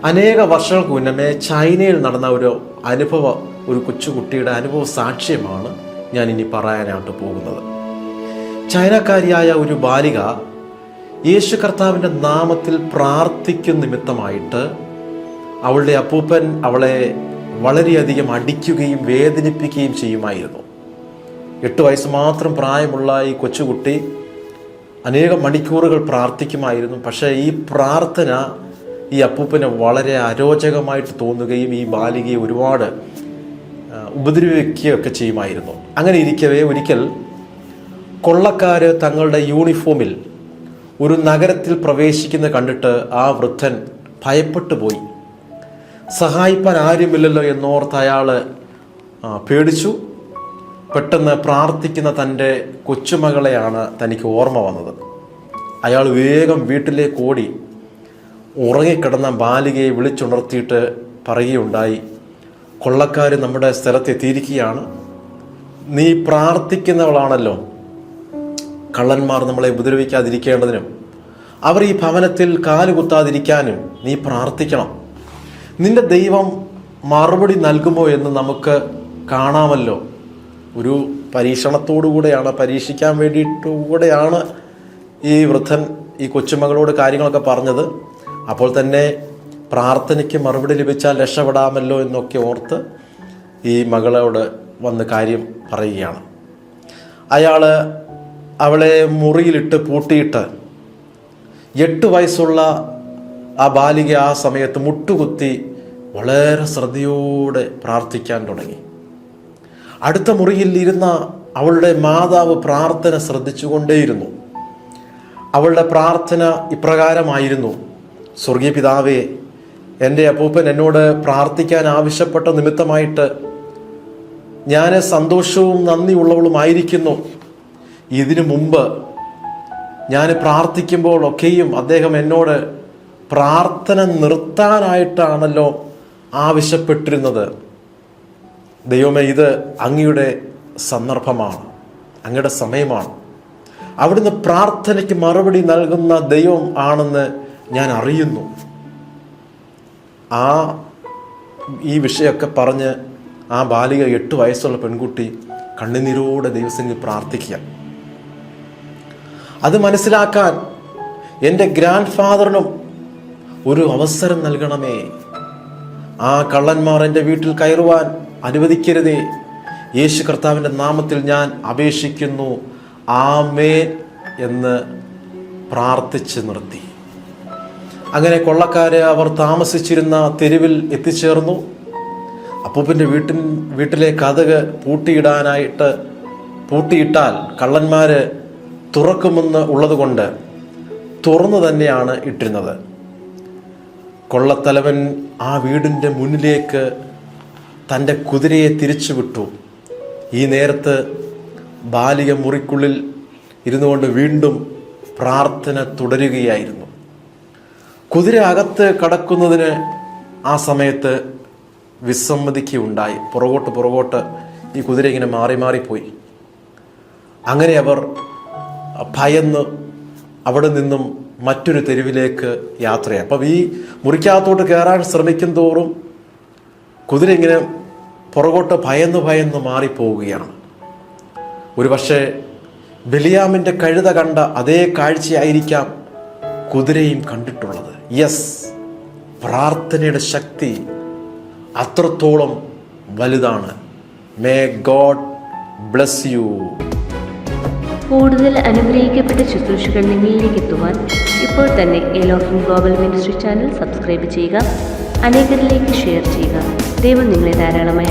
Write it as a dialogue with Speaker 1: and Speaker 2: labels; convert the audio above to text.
Speaker 1: അനേക വർഷങ്ങൾക്ക് മുന്നമേ ചൈനയിൽ നടന്ന ഒരു കൊച്ചുകുട്ടിയുടെ അനുഭവ സാക്ഷ്യമാണ് ഞാൻ ഇനി പറയാനായിട്ട് പോകുന്നത്. ചൈനക്കാരിയായ ഒരു ബാലിക യേശു കർത്താവിൻ്റെ നാമത്തിൽ പ്രാർത്ഥിക്കുന്ന നിമിത്തമായിട്ട് അവളുടെ അപ്പൂപ്പൻ അവളെ വളരെയധികം അടിക്കുകയും വേദനിപ്പിക്കുകയും ചെയ്യുമായിരുന്നു. 8 വയസ്സ് മാത്രം പ്രായമുള്ള ഈ കൊച്ചുകുട്ടി അനേകം മണിക്കൂറുകൾ പ്രാർത്ഥിക്കുമായിരുന്നു. പക്ഷേ ഈ പ്രാർത്ഥന ഈ അപ്പൂപ്പന് വളരെ അരോചകമായിട്ട് തോന്നുകയും ഈ ബാലികയെ ഒരുപാട് ഉപദ്രവിക്കുകയൊക്കെ ചെയ്യുമായിരുന്നു. അങ്ങനെ ഇരിക്കവേ ഒരിക്കൽ കൊള്ളക്കാർ തങ്ങളുടെ യൂണിഫോമിൽ ഒരു നഗരത്തിൽ പ്രവേശിക്കുന്നത് കണ്ടിട്ട് ആ വൃദ്ധൻ ഭയപ്പെട്ടു പോയി. സഹായിപ്പാൻ ആരുമില്ലല്ലോ എന്നോർത്ത് അയാൾ പേടിച്ചു. പെട്ടെന്ന് പ്രാർത്ഥിക്കുന്ന തൻ്റെ കൊച്ചുമകളെയാണ് തനിക്ക് ഓർമ്മ വന്നത്. അയാൾ വേഗം വീട്ടിലേക്ക് ഓടി ഉറങ്ങിക്കിടന്ന ബാലികയെ വിളിച്ചുണർത്തിയിട്ട് പറയുകയുണ്ടായി, കൊള്ളക്കാർ നമ്മുടെ സ്ഥലത്തെത്തിയിരിക്കുകയാണ്. നീ പ്രാർത്ഥിക്കുന്നവളാണല്ലോ. കള്ളന്മാർ നമ്മളെ ഉപദ്രവിക്കാതിരിക്കേണ്ടതിനും അവർ ഈ ഭവനത്തിൽ കാലുകുത്താതിരിക്കാനും നീ പ്രാർത്ഥിക്കണം. നിന്റെ ദൈവം മറുപടി നൽകുമോ എന്ന് നമുക്ക് കാണാമല്ലോ. ഒരു പരീക്ഷണത്തോടുകൂടെയാണ്, പരീക്ഷിക്കാൻ വേണ്ടിയിട്ടുകൂടെയാണ് ഈ വൃദ്ധൻ ഈ കൊച്ചുമകളോട് കാര്യങ്ങളൊക്കെ പറഞ്ഞത്. അപ്പോൾ തന്നെ പ്രാർത്ഥനയ്ക്ക് മറുപടി ലഭിച്ചാൽ രക്ഷപ്പെടാമല്ലോ എന്നൊക്കെ ഓർത്ത് ഈ മകളോട് വന്ന് കാര്യം പറയുകയാണ്. അയാൾ അവളെ മുറിയിലിട്ട് പൂട്ടിയിട്ട് 8 വയസ്സുള്ള ആ ബാലിക ആ സമയത്ത് മുട്ടുകുത്തി വളരെ ശ്രദ്ധയോടെ പ്രാർത്ഥിക്കാൻ തുടങ്ങി. അടുത്ത മുറിയിൽ ഇരുന്ന അവളുടെ മാതാവ് പ്രാർത്ഥന ശ്രദ്ധിച്ചുകൊണ്ടേയിരുന്നു. അവളുടെ പ്രാർത്ഥന ഇപ്രകാരമായിരുന്നു: സ്വർഗീയ പിതാവേ, എൻ്റെ അപ്പൂപ്പൻ എന്നോട് പ്രാർത്ഥിക്കാൻ ആവശ്യപ്പെട്ട നിമിത്തമായിട്ട് ഞാൻ സന്തോഷവും നന്ദിയുള്ളവളുമായിരിക്കുന്നു. ഇതിനു മുമ്പ് ഞാൻ പ്രാർത്ഥിക്കുമ്പോൾ ഒക്കെയും അദ്ദേഹം എന്നോട് പ്രാർത്ഥന നിർത്താനായിട്ടാണല്ലോ ആവശ്യപ്പെട്ടിരുന്നത്. ദൈവമേ, ഇത് അങ്ങയുടെ സന്ദർഭമാണ്, അങ്ങയുടെ സമയമാണ്. അവിടുന്ന് പ്രാർത്ഥനയ്ക്ക് മറുപടി നൽകുന്ന ദൈവം ആണെന്ന് ഞാൻ അറിയുന്നു. ഈ വിഷയമൊക്കെ പറഞ്ഞ് ആ ബാലിക 8 വയസ്സുള്ള പെൺകുട്ടി കണ്ണുനീരോടെ ദൈവസന്നിധിയിൽ പ്രാർത്ഥിക്കുക. അത് മനസ്സിലാക്കാൻ എൻ്റെ ഗ്രാൻഡ് ഫാദറിനും ഒരു അവസരം നൽകണമേ. ആ കള്ളന്മാർ എൻ്റെ വീട്ടിൽ കയറുവാൻ അനുവദിക്കരുതേ. യേശു കർത്താവിൻ്റെ നാമത്തിൽ ഞാൻ അപേക്ഷിക്കുന്നു, ആമേൻ എന്ന് പ്രാർത്ഥിച്ച് നിർത്തി. അങ്ങനെ കൊള്ളക്കാരെ അവർ താമസിച്ചിരുന്ന തെരുവിൽ എത്തിച്ചേർന്നു. അപ്പൂപ്പൻ്റെ വീട്ടിലെ കതക് പൂട്ടിയിട്ടാൽ കള്ളന്മാർ തുറക്കുമെന്ന് ഉള്ളതുകൊണ്ട് തുറന്നു തന്നെയാണ് ഇട്ടിരുന്നത്. കൊള്ളത്തലവൻ ആ വീടിൻ്റെ മുന്നിലേക്ക് തൻ്റെ കുതിരയെ തിരിച്ചു വിട്ടു. ഈ നേരത്ത് ബാലിക മുറിക്കുള്ളിൽ ഇരുന്നുകൊണ്ട് വീണ്ടും പ്രാർത്ഥന തുടരുകയായിരുന്നു. കുതിര അകത്ത് കടക്കുന്നതിന് ആ സമയത്ത് വിസമ്മതിക്കുകയുണ്ടായി. പുറകോട്ട് ഈ കുതിര ഇങ്ങനെ മാറിപ്പോയി. അങ്ങനെ അവർ ഭയന്ന് അവിടെ നിന്നും മറ്റൊരു തെരുവിലേക്ക് യാത്രയായി. അപ്പം ഈ മുറിക്കകത്തോട്ട് കയറാൻ ശ്രമിക്കും തോറും കുതിര ഇങ്ങനെ പുറകോട്ട് ഭയന്ന് മാറിപ്പോവുകയാണ്. ഒരു പക്ഷേ ബലിയാമിൻ്റെ കഴുത കണ്ട അതേ കാഴ്ചയായിരിക്കാം കുതിരയും കണ്ടിട്ടുള്ളത്. യെസ്, പ്രാർത്ഥനയുടെ ശക്തി അത്രത്തോളം വലുതാണ്. May God bless you.
Speaker 2: കൂടുതൽ അനുഗ്രഹിക്കപ്പെട്ട ശുശ്രൂഷകൾ നിങ്ങളിലേക്ക് എത്തുവാൻ ഇപ്പോൾ തന്നെ Elohim global ministry channel subscribe ചെയ്യുക, അനേകരിലേക്ക് ഷെയർ ചെയ്യുക. ദൈവം നിങ്ങളെ ധാരാളമായി